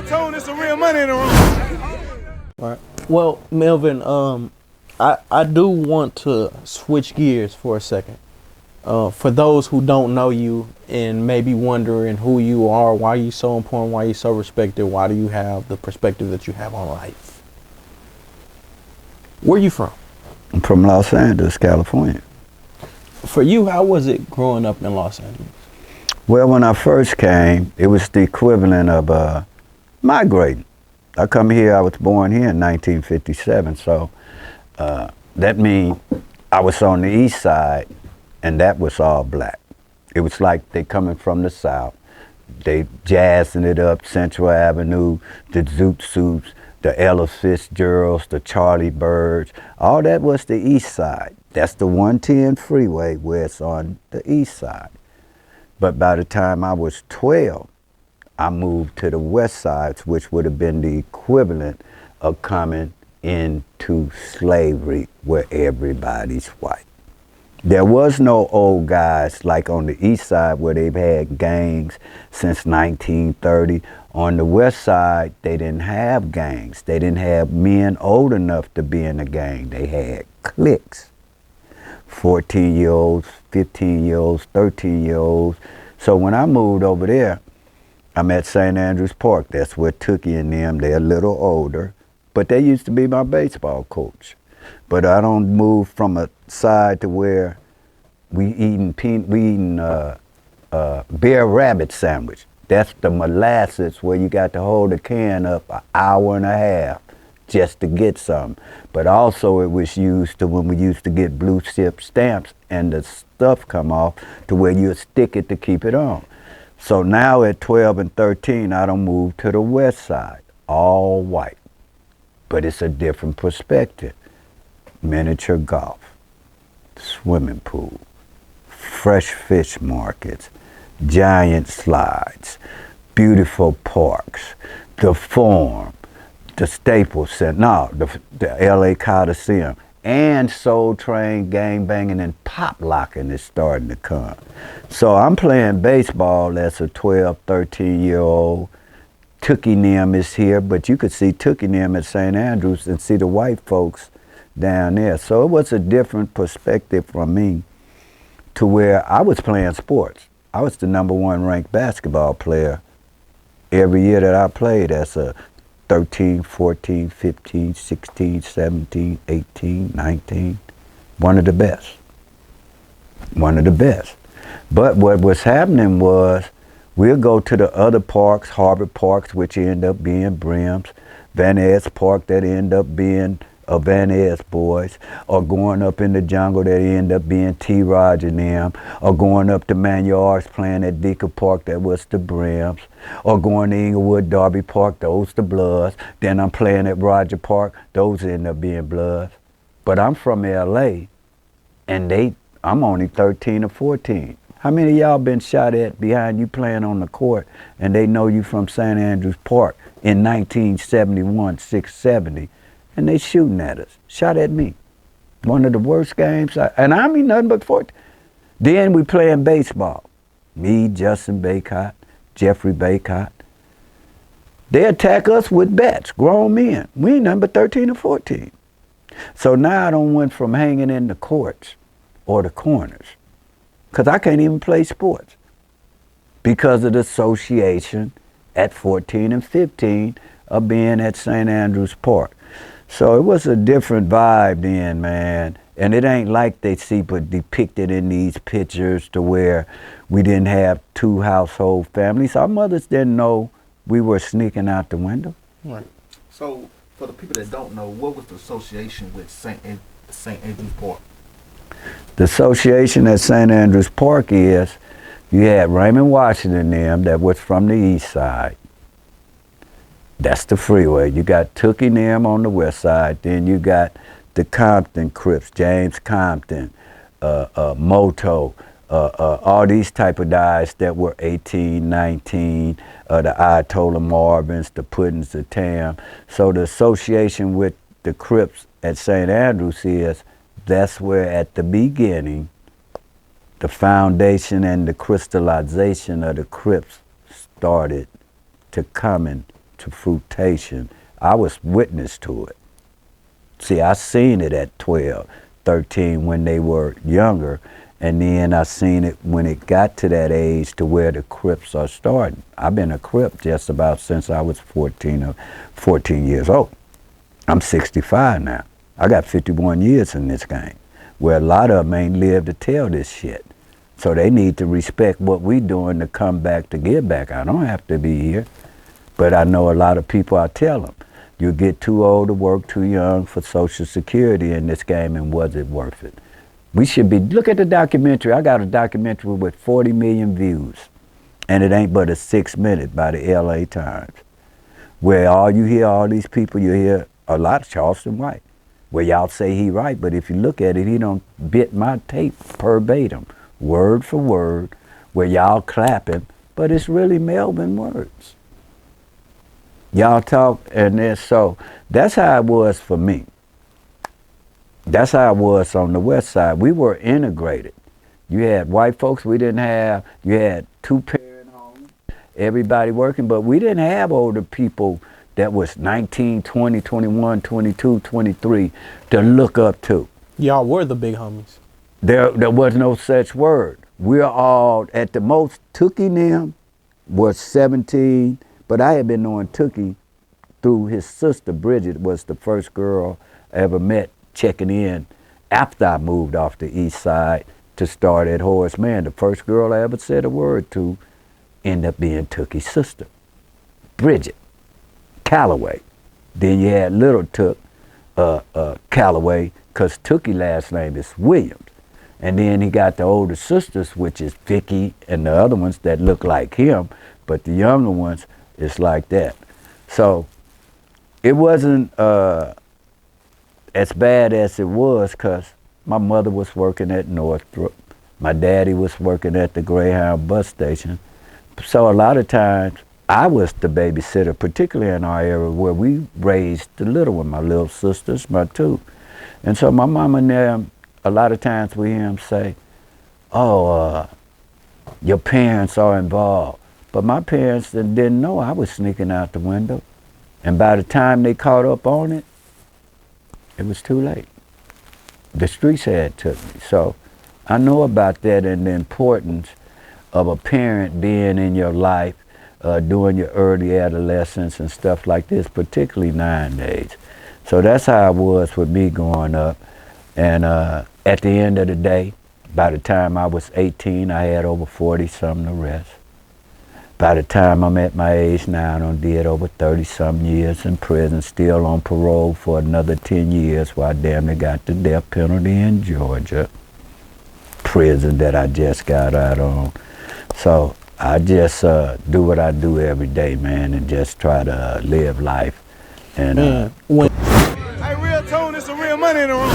told there's some real money in the room. All right. Well, Melvin, I do want to switch gears for a second. For those who don't know you and maybe wondering who you are, why you so important, why you so respected, why do you have the perspective that you have on life? Where you from? I'm from Los Angeles, California. For you, how was it growing up in Los Angeles? Well, when I first came, it was the equivalent of migrating. I come here, I was born here in 1957, so that means I was on the east side, and that was all black. It was like they coming from the south. They jazzing it up, Central Avenue, the Zoot Suits, the Ella Fitzgeralds, the Charlie Birds, all that was the east side. That's the 110 freeway where it's on the east side. But by the time I was 12, I moved to the west side, which would have been the equivalent of coming into slavery where everybody's white. There was no old guys like on the east side where they've had gangs since 1930. On the west side, they didn't have gangs. They didn't have men old enough to be in a gang. They had cliques. 14-year-olds, 15-year-olds, 13-year-olds. So when I moved over there, I'm at St. Andrews Park. That's where Tookie and them, they're a little older, but they used to be my baseball coach. But I don't move from a side to where we eating bear rabbit sandwich. That's the molasses where you got to hold a can up an hour and a half just to get some. But also it was used to when we used to get blue chip stamps and the stuff come off to where you stick it to keep it on. So now at 12 and 13, I don't move to the west side, all white. But it's a different perspective. Miniature golf, swimming pool, fresh fish markets, giant slides, beautiful parks, the Forum, the Staples Center, no, the LA Coliseum, and Soul Train, gang banging, and pop locking is starting to come. So I'm playing baseball as a 12, 13-year-old. Tookie Nim is here, but you could see Tookie Nim at St. Andrews and see the white folks down there. So it was a different perspective from me to where I was playing sports. I was the #1 ranked basketball player every year that I played as a 13, 14, 15, 16, 17, 18, 19. One of the best. One of the best. But what was happening was we'll go to the other parks, Harbor Parks, which end up being Brims, Van Ness Park that end up being Van Ness boys, or going up in the jungle that end up being T. Roger and them, or going up to Manuar's playing at Deacon Park that was the Brims, or going to Inglewood, Darby Park, those the Bloods. Then I'm playing at Roger Park, those end up being Bloods. But I'm from LA, and I'm only 13 or 14. How many of y'all been shot at behind you playing on the court and they know you from St. Andrews Park in 1971, 670, and they shooting at us, shot at me. One of the worst games, and I mean nothing but 14. Then we playing baseball. Me, Justin Baycott, Jeffrey Baycott. They attack us with bats, grown men. We ain't nothing but 13 or 14. So now I don't went from hanging in the courts or the corners, because I can't even play sports because of the association at 14 and 15 of being at St. Andrews Park. So it was a different vibe then, man. And it ain't like they see but depicted in these pictures to where we didn't have 2 household families. Our mothers didn't know we were sneaking out the window. Right. So for the people that don't know, what was the association with St. Andrews Park? The association at St. Andrews Park is, you had Raymond Washington them that was from the east side. That's the freeway. You got Tookie them on the west side. Then you got the Compton Crips, James Compton, Moto, all these type of guys that were 18, 19, the Ayatollah Marvins, the Puddins, the Tam. So the association with the Crips at St. Andrews is, that's where at the beginning, the foundation and the crystallization of the Crips started to coming to fruition, I was witness to it. See, I seen it at 12, 13 when they were younger, and then I seen it when it got to that age to where the Crips are starting. I've been a Crip just about since I was 14 years old. I'm 65 now. I got 51 years in this game, where a lot of them ain't lived to tell this shit. So they need to respect what we doing to come back, to give back. I don't have to be here, but I know a lot of people, I tell them, you get too old to work, too young for Social Security in this game, and was it worth it? We should be, look at the documentary. I got a documentary with 40 million views, and it ain't but a 6-minute by the LA Times, where all you hear, all these people, you hear a lot of Charleston White, where y'all say he right, but if you look at it, he don't bit my tape verbatim, word for word, where y'all clapping, but it's really Melvin words. Y'all talk, and then so that's how it was for me. That's how it was on the West Side. We were integrated. You had white folks, we didn't have, you had 2-parent homes, everybody working, but we didn't have older people that was 19, 20, 21, 22, 23 to look up to. Y'all were the big homies. There was no such word. We're all, at the most, Tookie and them was 17, but I had been knowing Tookie through his sister, Bridget, was the first girl I ever met checking in after I moved off the Eastside to start at Horace Mann. The first girl I ever said a word to ended up being Tookie's sister, Bridget Calloway. Then you had little Took, Calloway, because Tookie last name is Williams. And then he got the older sisters, which is Vicky and the other ones that look like him, but the younger ones is like that. So it wasn't as bad as it was, because my mother was working at Northrop. My daddy was working at the Greyhound bus station. So a lot of times I was the babysitter, particularly in our area where we raised the little one, my little sisters, my two. And so my mama and them, a lot of times we hear him say, oh, your parents are involved. But my parents didn't know I was sneaking out the window. And by the time they caught up on it, it was too late. The streets had took me. So I know about that and the importance of a parent being in your life during your early adolescence and stuff like this, particularly nowadays. So that's how it was with me growing up. And at the end of the day, by the time I was 18, I had over 40-something arrests. By the time I'm at my age now, I done did over 30-something years in prison, still on parole for another 10 years while I damn near got the death penalty in Georgia prison that I just got out on. So I just do what I do every day, man, and just try to live life. And Hey, real tone, there's some real money in the room.